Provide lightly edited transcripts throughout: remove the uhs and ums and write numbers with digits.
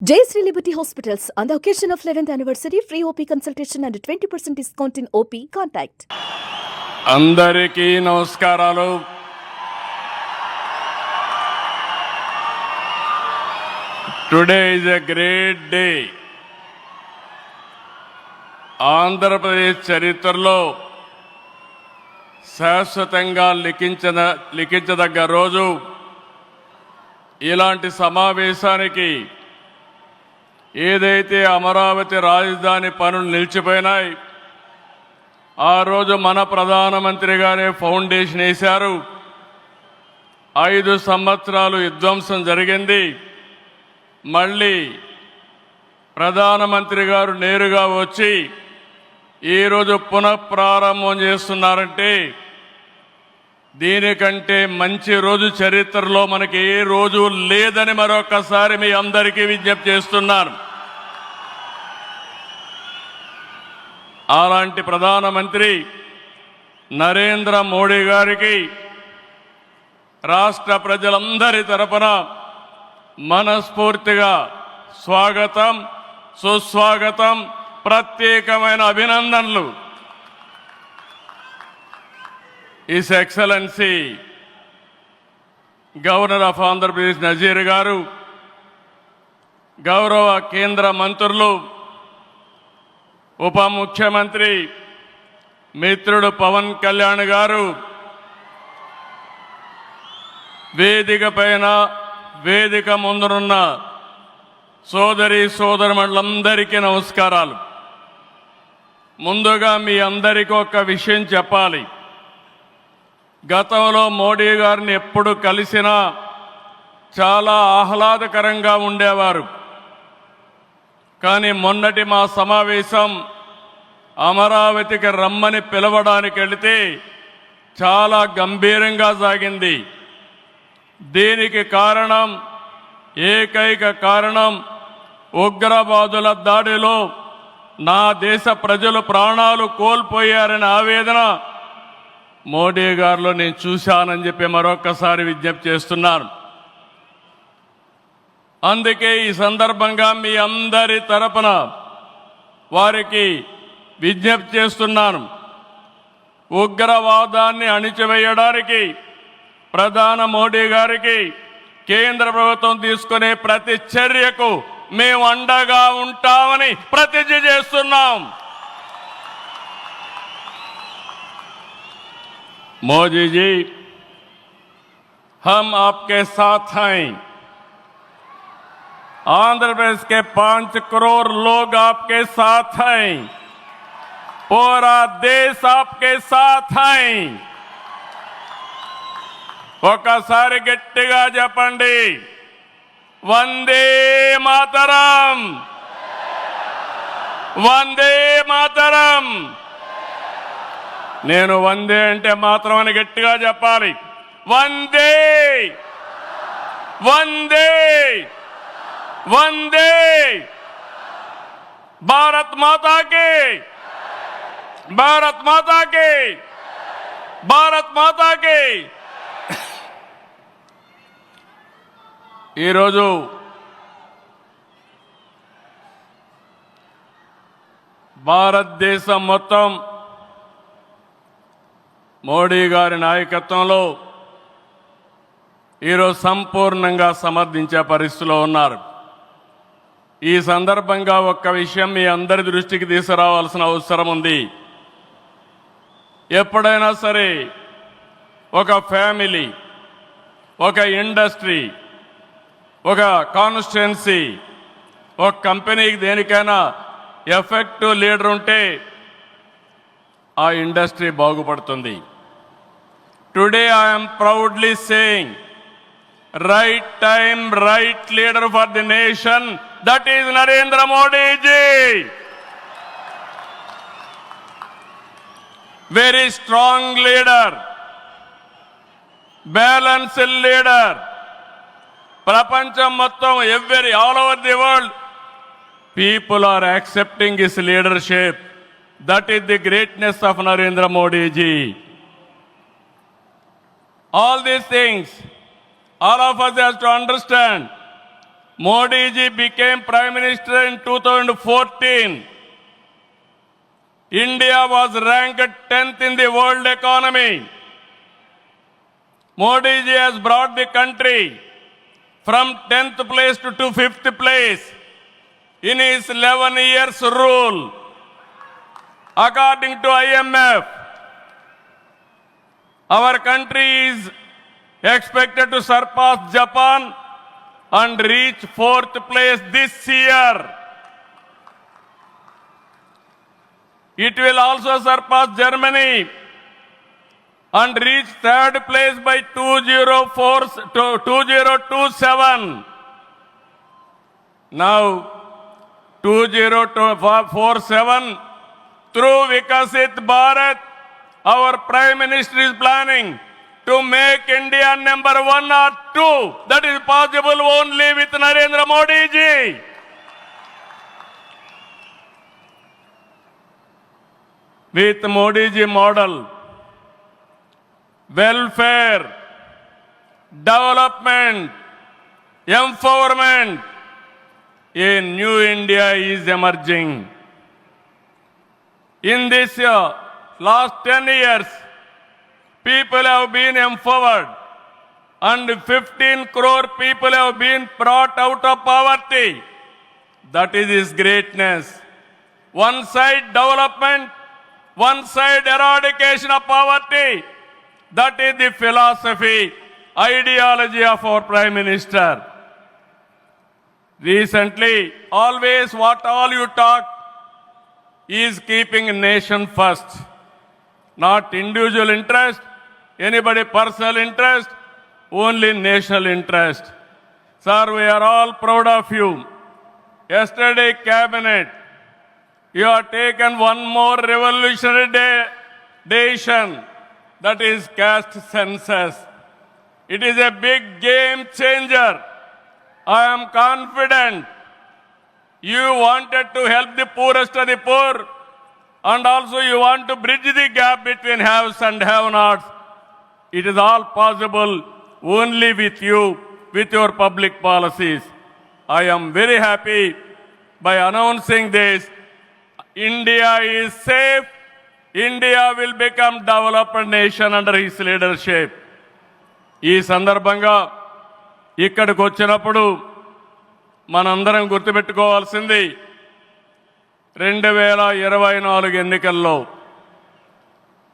Jayashree Liberty Hospitals, on the occasion of 11th anniversary, free OP consultation and 20% discount in OP. Contact. అందరికీ నమస్కారాలు. Today is a great day. Andhra Pradesh చరిత్రలో శాశ్వతంగా లిఖించదగ్గ రోజు. ఇలాంటి సమావేశానికి ఏదైతే అమరావతి రాజధాని పనులు నిలిచిపోయినాయి, ఆ రోజు మన ప్రధానమంత్రి గారే ఫౌండేషన్ వేశారు. 5 సంవత్సరాలు విధ్వంసం జరిగింది. మళ్ళీ ప్రధానమంత్రి గారు నేరుగా వచ్చి ఈరోజు పునఃప్రారంభం చేస్తున్నారంటే దీనికంటే మంచి రోజు చరిత్రలో మనకి ఏ రోజు లేదని మరొకసారి మీ అందరికీ విజ్ఞప్తి చేస్తున్నాను. అలాంటి ప్రధానమంత్రి నరేంద్ర మోడీ గారికి రాష్ట్ర ప్రజలందరి తరపున మనస్ఫూర్తిగా స్వాగతం, సుస్వాగతం, ప్రత్యేకమైన అభినందనలు. His Excellency Governor of Andhra Pradesh Nazir గారు, గౌరవ కేంద్ర మంత్రులు, ఉప ముఖ్యమంత్రి మిత్రుడు పవన్ కళ్యాణ్ గారు, వేదిక పైన వేదిక ముందునున్న సోదరి సోదరులందరికీ నమస్కారాలు. ముందుగా మీ అందరికీ ఒక విషయం చెప్పాలి. గతంలో మోడీ గారిని ఎప్పుడు కలిసినా చాలా ఆహ్లాదకరంగా ఉండేవారు. కానీ మొన్నటి మా సమావేశం అమరావతికి రమ్మని పిలవడానికి వెళితే చాలా గంభీరంగా సాగింది. దీనికి కారణం, ఏకైక కారణం, ఉగ్రవాదుల దాడిలో నా దేశ ప్రజలు ప్రాణాలు కోల్పోయారనే ఆవేదన మోడీ గారిలో నేను చూశానని చెప్పి మరొకసారి విజ్ఞప్తి చేస్తున్నాను. అందుకే ఈ సందర్భంగా మీ అందరి తరపున వారికి విజ్ఞప్తి చేస్తున్నాను. ఉగ్రవాదాన్ని అణిచివేయడానికి ప్రధాని మోడీ గారికి కేంద్ర ప్రభుత్వం తీసుకునే ప్రతి చర్యకు మేము అండగా ఉంటామని ప్రతిజ్ఞ చేస్తున్నాం. मोदी जी, हम आपके साथ हैं. आंध्र प्रदेश के 5 करोड़ लोग आपके साथ हैं. पूरा देश आपके साथ हैं. ఒకసారి గట్టిగా చెప్పండి, వందే మాతరం, వందే మాతరం. నేను వందే అంటే మాత్రం అని గట్టిగా చెప్పాలి. వందే, వందే, వందే. భారత్ మాతాకి, భారత్ మాతాకి, భారత్ మాతాకి. ఈరోజు భారతదేశం మొత్తం మోడీ గారి నాయకత్వంలో ఈరోజు సంపూర్ణంగా సమర్థించే పరిస్థితిలో ఉన్నారు. ఈ సందర్భంగా ఒక్క విషయం మీ అందరి దృష్టికి తీసుకురావాల్సిన అవసరం ఉంది. ఎప్పుడైనా సరే ఒక ఫ్యామిలీ, ఒక ఇండస్ట్రీ, ఒక కాన్స్టిట్యుయెన్సీ, ఒక కంపెనీకి దేనికైనా ఎఫెక్టివ్ లీడర్ ఉంటే ఆ ఇండస్ట్రీ బాగుపడుతుంది. Today I'm proudly saying, right time, right leader for the nation, that is Narendra Modi ji. Very strong leader, balanced leader. ప్రపంచం మొత్తం all over the world people are accepting his leadership. That is the greatness of Narendra Modi ji. All these things, all of us have to understand Modi ji became Prime Minister in 2014. India was ranked 10th in the world economy. Modi ji has brought the country from 10th place to 5th place in his 11 years rule. According to IMF, our country is expected to surpass Japan and reach 4th place this year. It will also surpass Germany and reach 3rd place by 2027. Now, 2047, through Vikasit Bharat, our Prime Minister is planning to make India number 1 or 2. That is possible only with Narendra Modi ji. With Modi ji model, welfare, development, empowerment, a new India is emerging. In this last 10 years, people have been empowered and 15 crore people have been brought out of poverty. That is his greatness. One side development, one side eradication of poverty. That is the philosophy, ideology of our Prime Minister. Recently, always what all you talk is keeping nation first, not individual interest, anybody personal interest, only national interest. Sir, we are all proud of you. Yesterday, cabinet, you have taken one more revolutionary decision, that is caste census. It is a big game changer. I am confident you wanted to help the poorest of the poor, and also you want to bridge the gap between haves and have-nots. It is all possible only with you, with your public policies. I am very happy by announcing this. India is safe. India will become developed nation under his leadership. ఈ సందర్భంగా ఇక్కడికి వచ్చినప్పుడు మనందరం గుర్తుపెట్టుకోవాల్సింది 2024 ఎన్నికల్లో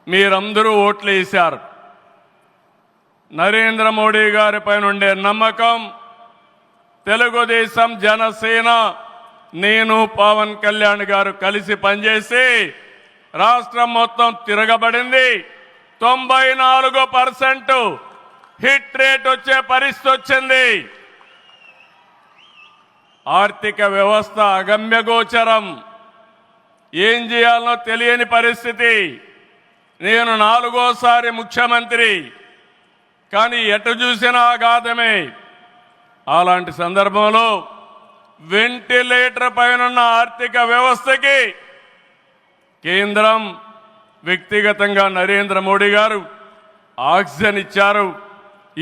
మీరందరూ ఓట్లు వేశారు. నరేంద్ర మోడీ గారి పైన ఉండే నమ్మకం, తెలుగుదేశం, జనసేన, నేను, పవన్ కళ్యాణ్ గారు కలిసి పనిచేసి రాష్ట్రం మొత్తం తిరగబడింది. 94% హిట్ రేట్ వచ్చే పరిస్థితి వచ్చింది. ఆర్థిక వ్యవస్థ అగమ్యగోచరం, ఏం చేయాలనో తెలియని పరిస్థితి. నేను 4వసారి ముఖ్యమంత్రి, కానీ ఎటు చూసినా ఆఘాతమే. అలాంటి సందర్భంలో వెంటిలేటర్ పైనున్న ఆర్థిక వ్యవస్థకి కేంద్రం, వ్యక్తిగతంగా నరేంద్ర మోడీ గారు ఆక్సిజన్ ఇచ్చారు.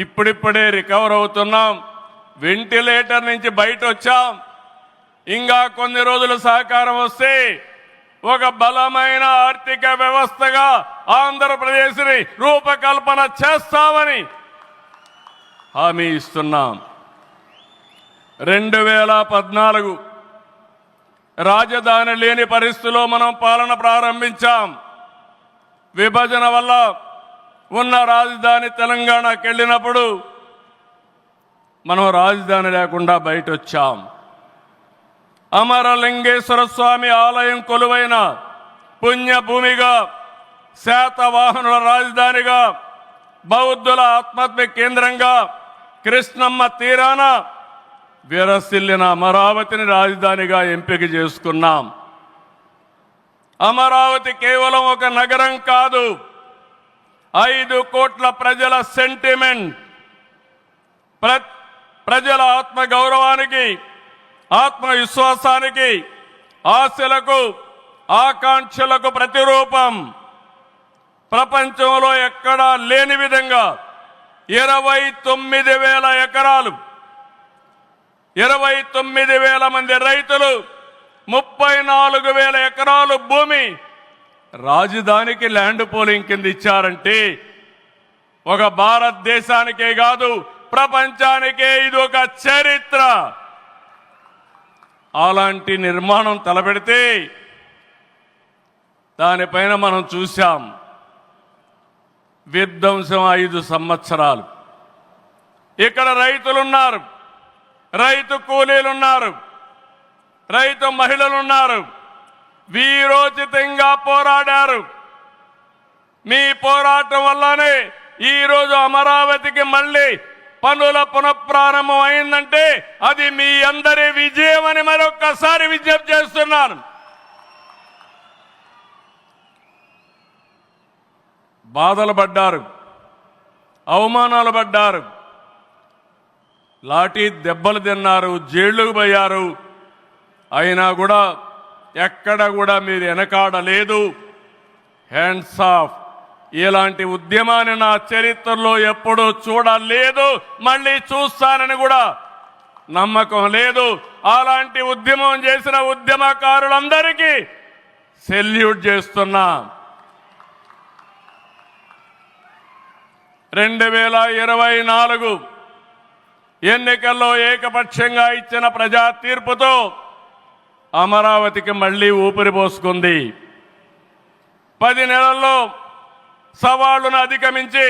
ఇప్పుడిప్పుడే రికవర్ అవుతున్నాం, వెంటిలేటర్ నుంచి బయట వచ్చాం. ఇంకా కొన్ని రోజులు సహకారం వస్తే ఒక బలమైన ఆర్థిక వ్యవస్థగా ఆంధ్రప్రదేశ్ని రూపకల్పన చేస్తామని హామీ ఇస్తున్నాం. 2014 రాజధాని లేని పరిస్థితిలో మనం పాలన ప్రారంభించాం. విభజన వల్ల ఉన్న రాజధాని తెలంగాణకి వెళ్ళినప్పుడు మనం రాజధాని లేకుండా బయట వచ్చాం. అమరలింగేశ్వర స్వామి ఆలయం కొలువైన పుణ్యభూమిగా, శాతవాహనుల రాజధానిగా, బౌద్ధుల ఆత్మహత్య కేంద్రంగా, కృష్ణమ్మ తీరాన విరసిల్లిన అమరావతిని రాజధానిగా ఎంపిక చేసుకున్నాం. అమరావతి కేవలం ఒక నగరం కాదు, 5 కోట్ల ప్రజల సెంటిమెంట్. ప్రజల ఆత్మ గౌరవానికి, ఆత్మవిశ్వాసానికి, ఆశలకు, ఆకాంక్షలకు ప్రతిరూపం. ప్రపంచంలో ఎక్కడా లేని విధంగా 29,000 ఎకరాలు 29,000 మంది రైతులు, 34,000 ఎకరాలు భూమి రాజధానికి ల్యాండ్ పూలింగ్ కింద ఇచ్చారంటే ఒక భారతదేశానికే కాదు ప్రపంచానికే ఇది ఒక చరిత్ర. అలాంటి నిర్మాణం తలపెడితే దానిపైన మనం చూశాం విధ్వంసం 5 సంవత్సరాలు. ఇక్కడ రైతులున్నారు, రైతు కూలీలున్నారు, రైతు మహిళలున్నారు, వీరోచితంగా పోరాడారు. మీ పోరాటం వల్లనే ఈరోజు అమరావతికి మళ్ళీ పనుల పునఃప్రారంభం అయిందంటే అది మీ అందరి విజయం అని మరొక్కసారి విజ్ఞప్తి చేస్తున్నాను. బాధలు పడ్డారు, అవమానాలు పడ్డారు, లాఠీ దెబ్బలు తిన్నారు, జైళ్లకు పోయారు. అయినా కూడా ఎక్కడ కూడా మీరు వెనకాడలేదు. Hands of. ఇలాంటి ఉద్యమాన్ని నా చరిత్రలో ఎప్పుడూ చూడలేదు, మళ్ళీ చూస్తానని కూడా నమ్మకం లేదు. అలాంటి ఉద్యమం చేసిన ఉద్యమకారులందరికీ సెల్యూట్ చేస్తున్నా. 2024 ఎన్నికల్లో ఏకపక్షంగా ఇచ్చిన ప్రజా తీర్పుతో అమరావతికి మళ్లీ ఊపిరి పోసుకుంది. 10 నెలల్లో సవాళ్లను అధిగమించి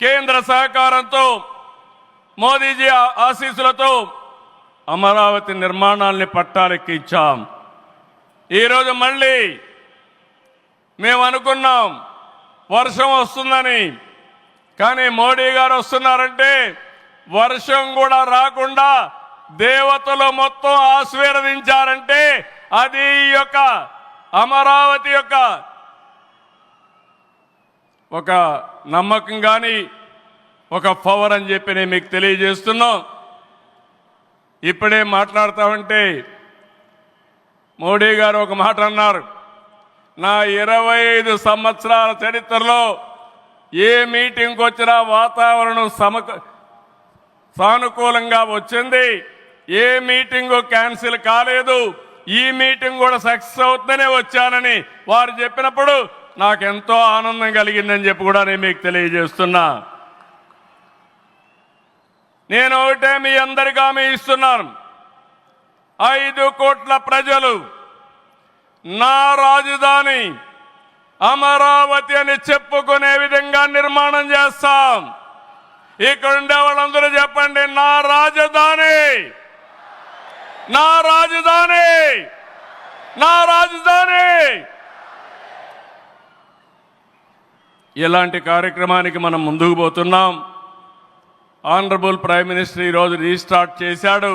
కేంద్ర సహకారంతో మోదీజీ ఆశీస్సులతో అమరావతి నిర్మాణాల్ని పట్టాలెక్కించాం. ఈరోజు మళ్ళీ మేము అనుకున్నాం వర్షం వస్తుందని, కానీ మోడీ గారు వస్తున్నారంటే వర్షం కూడా రాకుండా దేవతలు మొత్తం ఆశీర్వదించారంటే అది ఈ యొక్క అమరావతి యొక్క ఒక నమ్మకం కానీ ఒక పవర్ అని చెప్పి నేను మీకు తెలియజేస్తున్నాం. ఇప్పుడే మాట్లాడతామంటే మోడీ గారు ఒక మాట అన్నారు, నా 25 సంవత్సరాల చరిత్రలో ఏ మీటింగ్కి వచ్చినా వాతావరణం సానుకూలంగా వచ్చింది, ఏ మీటింగు క్యాన్సిల్ కాలేదు, ఈ మీటింగ్ కూడా సక్సెస్ అవుతుందనే వచ్చానని వారు చెప్పినప్పుడు నాకెంతో ఆనందం కలిగిందని చెప్పి కూడా నేను మీకు తెలియజేస్తున్నా. నేను ఒకటే మీ అందరికీ హామీ ఇస్తున్నాను, 5 కోట్ల ప్రజలు నా రాజధాని అమరావతి అని చెప్పుకునే విధంగా నిర్మాణం చేస్తాం. ఇక్కడ ఉండే వాళ్ళందరూ చెప్పండి, నా రాజధాని, నా రాజధాని, నా రాజధాని. ఇలాంటి కార్యక్రమానికి మనం ముందుకు పోతున్నాం. ఆనరబుల్ ప్రైమ్ మినిస్టర్ ఈరోజు రీస్టార్ట్ చేశాడు.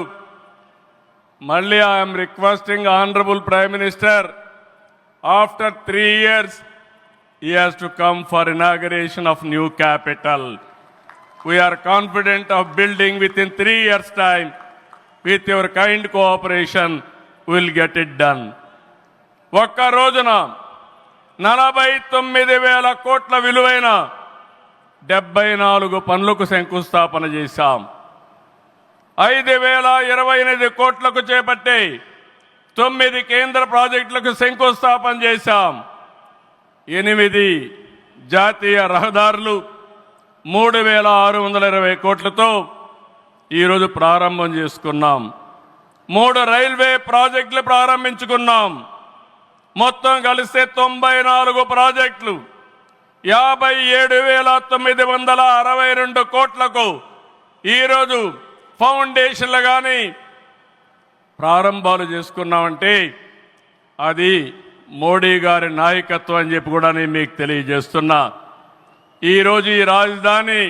మళ్ళీ I'm requesting honourable prime minister, after 3 years he has to come for inauguration of new capital. We are confident of building within 3 years time. With your kind cooperation we will get it done. ఒక్క రోజున 49,000 కోట్ల విలువైన 74 పనులకు శంకుస్థాపన చేశాం. 5,028 కోట్లకు చేపట్టి 9 కేంద్ర ప్రాజెక్టులకు శంకుస్థాపన చేశాం. 8 జాతీయ రహదారులు 3,620 కోట్లతో ఈరోజు ప్రారంభం చేసుకున్నాం. 3 రైల్వే ప్రాజెక్టులు ప్రారంభించుకున్నాం. మొత్తం కలిస్తే 94 ప్రాజెక్టులు 57,962 కోట్లకు ఈరోజు ఫౌండేషన్లు కానీ ప్రారంభాలు చేసుకున్నామంటే అది మోడీ గారి నాయకత్వం అని చెప్పి కూడా నేను మీకు తెలియజేస్తున్నా. ఈరోజు ఈ రాజధాని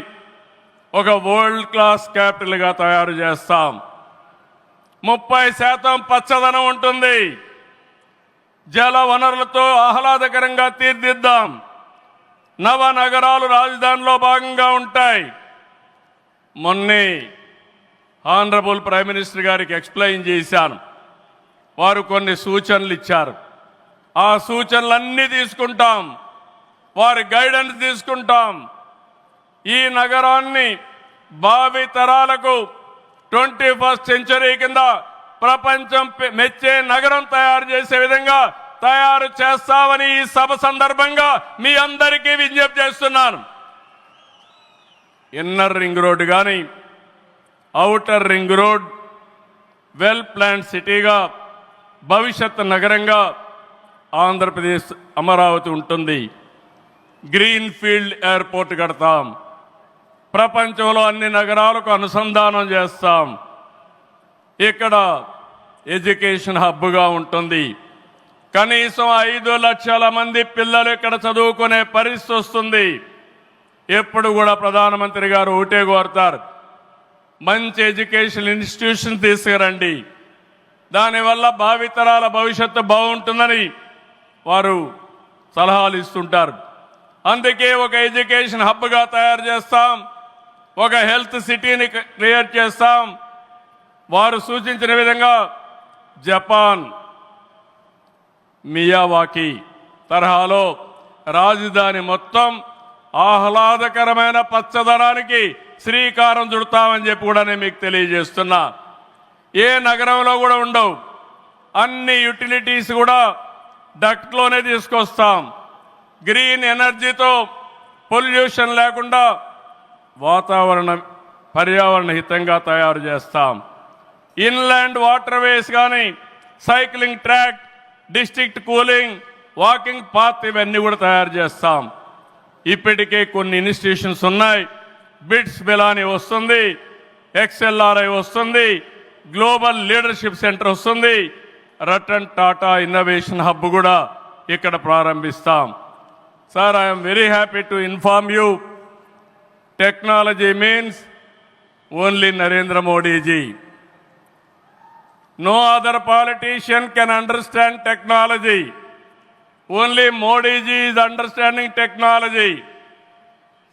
ఒక వరల్డ్ క్లాస్ క్యాపిటల్గా తయారు చేస్తాం. 30% పచ్చదనం ఉంటుంది. జల వనరులతో ఆహ్లాదకరంగా తీర్చిదిద్దాం. నవనగరాలు రాజధానిలో భాగంగా ఉంటాయి. మొన్నే ఆనరబుల్ ప్రైమ్ మినిస్టర్ గారికి ఎక్స్ప్లెయిన్ చేశాను. వారు కొన్ని సూచనలు ఇచ్చారు. ఆ సూచనలన్నీ తీసుకుంటాం, వారి గైడెన్స్ తీసుకుంటాం. ఈ నగరాన్ని భావి తరాలకు 21st సెంచరీ కింద ప్రపంచం మెచ్చే నగరం తయారు చేసే విధంగా తయారు చేస్తామని ఈ సభ సందర్భంగా మీ అందరికీ విజ్ఞప్తి చేస్తున్నాను. ఇన్నర్ రింగ్ రోడ్ కానీ outer ring road well plan సిటీగా భవిష్యత్ నగరంగా ఆంధ్రప్రదేశ్ అమరావతి ఉంటుంది. గ్రీన్ ఫీల్డ్ ఎయిర్పోర్ట్ కడతాం. ప్రపంచంలో అన్ని నగరాలకు అనుసంధానం చేస్తాం. ఇక్కడ ఎడ్యుకేషన్ హబ్గా ఉంటుంది. కనీసం 5 లక్షల మంది పిల్లలు ఇక్కడ చదువుకునే పరిస్థితి వస్తుంది. ఎప్పుడు కూడా ప్రధానమంత్రి గారు ఒకటే కోరుతారు, మంచి ఎడ్యుకేషన్ ఇన్స్టిట్యూషన్ తీసుకురండి, దానివల్ల భావితరాల భవిష్యత్తు బాగుంటుందని వారు సలహాలు ఇస్తుంటారు. అందుకే ఒక ఎడ్యుకేషన్ హబ్గా తయారు చేస్తాం, ఒక హెల్త్ సిటీని క్రియేట్ చేస్తాం. వారు సూచించిన విధంగా జపాన్ మియావాకి తరహాలో రాజధాని మొత్తం ఆహ్లాదకరమైన పచ్చదనానికి శ్రీకారం చుడతామని చెప్పి కూడా నేను మీకు తెలియజేస్తున్నా. ఏ నగరంలో కూడా ఉండవు. అన్ని యుటిలిటీస్ కూడా డక్ట్లోనే తీసుకొస్తాం. గ్రీన్ ఎనర్జీతో పొల్యూషన్ లేకుండా పర్యావరణ హితంగా తయారు చేస్తాం. ఇన్లాండ్ వాటర్ వేస్ కానీ cycling track, district cooling, walking path ఇవన్నీ కూడా తయారు చేస్తాం. ఇప్పటికే కొన్ని ఇన్స్టిట్యూషన్స్ ఉన్నాయి. బిట్స్ బిలాని వస్తుంది, XLRI వస్తుంది, గ్లోబల్ లీడర్షిప్ సెంటర్ వస్తుంది, రతన్ టాటా ఇన్నోవేషన్ హబ్ కూడా ఇక్కడ ప్రారంభిస్తాం. Sir, I'm very happy to inform you, technology means only Narendra Modiji. No other politician can understand technology. Only Modi ji is understanding technology.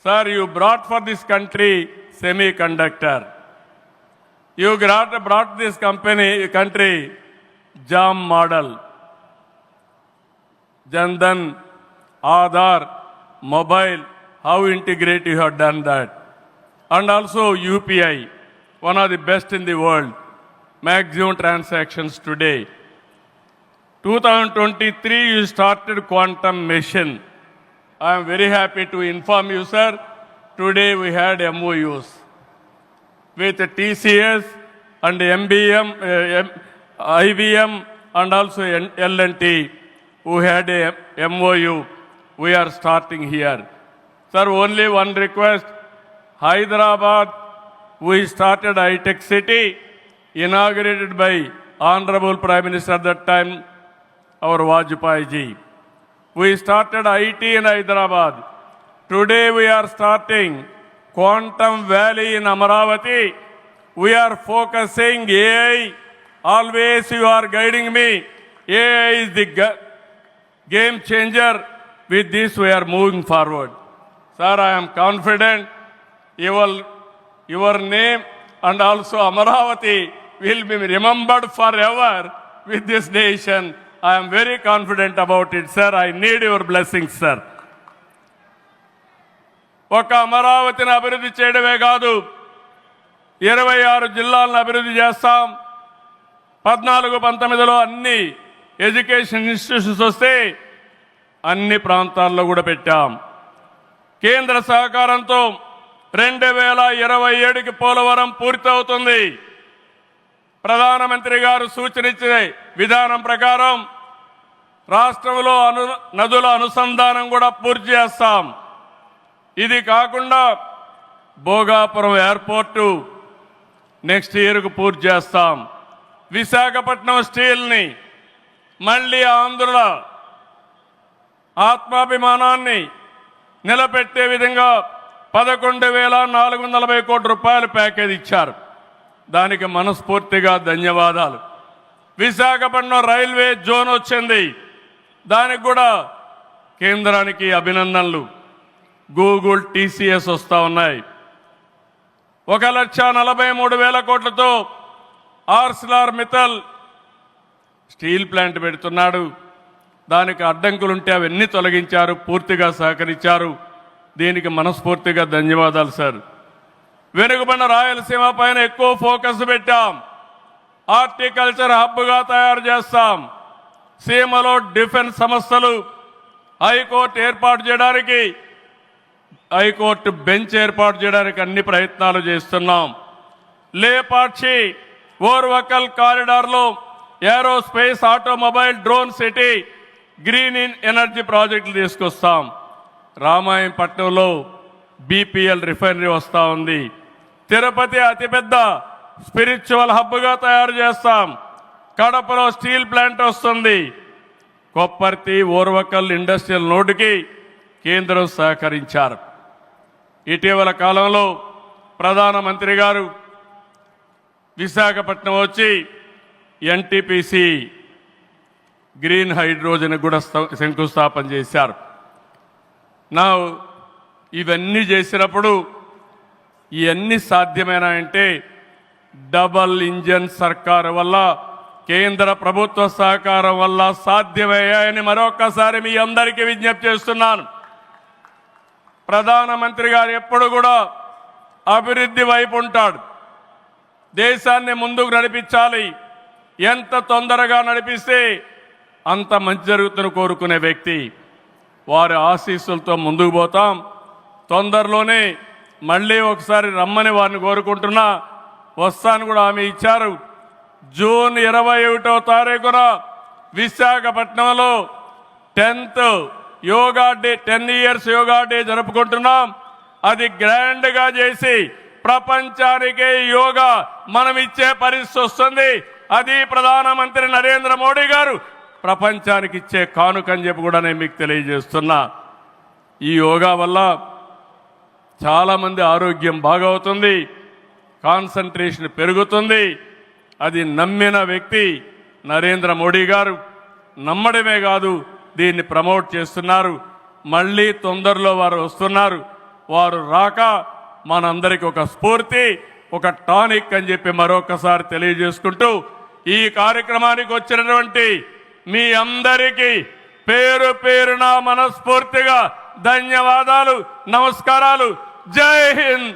Sir, you brought for this country semiconductor. You brought this country JAM model. Jandan, Aadhaar, mobile, how integrate you have done that. And also UPI, one of the best in the world. Maximum transactions today. 2023 you started quantum mission. I am very happy to inform you, sir. Today we had MOUs with TCS and MBM, IBM and also L&T who had a MOU. We are starting here. Sir, only one request. Hyderabad, we started high-tech city, inaugurated by Honorable Prime Minister at that time, our Vajpayee ji. We started IT in Hyderabad. Today we are starting Quantum Valley in Amaravati. We are focusing AI. Always you are guiding me. AI is the game changer. With this we are moving forward. Sir, I am confident your name and also Amaravati will be remembered forever with this nation. I am very confident about it, sir. I need your blessings, sir. ఒక అమరావతిని అభివృద్ధి చేయడమే కాదు, 26 జిల్లాలను అభివృద్ధి చేస్తాం. 14-19లో అన్ని education institutions వస్తే అన్ని ప్రాంతాల్లో కూడా పెట్టాం. కేంద్ర సహకారంతో 2027కి పోలవరం పూర్తవుతుంది. ప్రధానమంత్రి గారు సూచనిచ్చే విధానం ప్రకారం రాష్ట్రంలో నదుల అనుసంధానం కూడా పూర్తి చేస్తాం. ఇది కాకుండా భోగాపురం ఎయిర్పోర్టు నెక్స్ట్ ఇయర్కు పూర్తి చేస్తాం. విశాఖపట్నం స్టీల్ని మళ్ళీ ఆంధ్రుల ఆత్మాభిమానాన్ని నిలబెట్టే విధంగా 11,440 కోట్ల రూపాయల ప్యాకేజ్ ఇచ్చారు. దానికి మనస్ఫూర్తిగా ధన్యవాదాలు. విశాఖపట్నం రైల్వే జోన్ వచ్చింది, దానికి కూడా కేంద్రానికి అభినందనలు. గూగుల్, TCS వస్తూ ఉన్నాయి. 1,43,000 కోట్లతో ఆర్సిలార్ మిత్తల్ స్టీల్ ప్లాంట్ పెడుతున్నాడు. దానికి అడ్డంకులుంటే అవన్నీ తొలగించారు, పూర్తిగా సహకరించారు. దీనికి మనస్ఫూర్తిగా ధన్యవాదాలు సార్. వెనుకబడిన రాయలసీమ పైన ఎక్కువ ఫోకస్ పెట్టాం. హార్టికల్చర్ హబ్గా తయారు చేస్తాం. సీమలో డిఫెన్స్ సంస్థలు, హైకోర్టు ఏర్పాటు చేయడానికి, హైకోర్టు బెంచ్ ఏర్పాటు చేయడానికి అన్ని ప్రయత్నాలు చేస్తున్నాం. లేపాక్షి ఓర్వకల్ కారిడార్లో aerospace, automobile, drone city, green energy ప్రాజెక్టులు తీసుకొస్తాం. రామాయంపట్నంలో బీపీఎల్ రిఫైనరీ వస్తూ ఉంది. తిరుపతి అతిపెద్ద స్పిరిచువల్ హబ్గా తయారు చేస్తాం. కడపలో స్టీల్ ప్లాంట్ వస్తుంది. కొప్పర్తి, ఓర్వకల్ ఇండస్ట్రియల్ నోడ్కి కేంద్రం సహకరించారు. ఇటీవల కాలంలో ప్రధానమంత్రి గారు విశాఖపట్నం వచ్చి ఎన్టీపీసీ గ్రీన్ హైడ్రోజన్ కూడా శంకుస్థాపన చేశారు. నా ఇవన్నీ చేసినప్పుడు ఇవన్నీ సాధ్యమేనాయంటే డబల్ ఇంజన్ సర్కారు వల్ల, కేంద్ర ప్రభుత్వ సహకారం వల్ల సాధ్యమయ్యాయని మరొక్కసారి మీ అందరికీ విజ్ఞప్తి చేస్తున్నాను. ప్రధానమంత్రి గారు ఎప్పుడు కూడా అభివృద్ధి వైపు ఉంటాడు. దేశాన్ని ముందుకు నడిపించాలి. ఎంత తొందరగా నడిపిస్తే అంత మంచి జరుగుతుందని కోరుకునే వ్యక్తి. వారి ఆశీస్సులతో ముందుకు పోతాం. తొందరలోనే మళ్ళీ ఒకసారి రమ్మని వారిని కోరుకుంటున్నా. వస్తాను కూడా హామీ ఇచ్చారు. జూన్ 21వ తారీఖున విశాఖపట్నంలో 10th yoga day, 10 years yoga day జరుపుకుంటున్నాం. అది గ్రాండ్ గా చేసి ప్రపంచానికే యోగా మనం ఇచ్చే పరిస్థితి వస్తుంది. అది ప్రధానమంత్రి నరేంద్ర మోడీ గారు ప్రపంచానికి ఇచ్చే కానుకని చెప్పి కూడా నేను మీకు తెలియజేస్తున్నా. ఈ యోగా వల్ల చాలామంది ఆరోగ్యం బాగవుతుంది, కాన్సంట్రేషన్ పెరుగుతుంది. అది నమ్మిన వ్యక్తి నరేంద్ర మోడీ గారు. నమ్మడమే కాదు, దీన్ని ప్రమోట్ చేస్తున్నారు. మళ్ళీ తొందరలో వారు వస్తున్నారు. వారు రాక మనందరికీ ఒక స్ఫూర్తి, ఒక టానిక్ అని చెప్పి మరొకసారి తెలియజేసుకుంటూ ఈ కార్యక్రమానికి వచ్చినటువంటి మీ అందరికీ పేరు పేరున మనస్ఫూర్తిగా ధన్యవాదాలు, నమస్కారాలు. జై హింద్.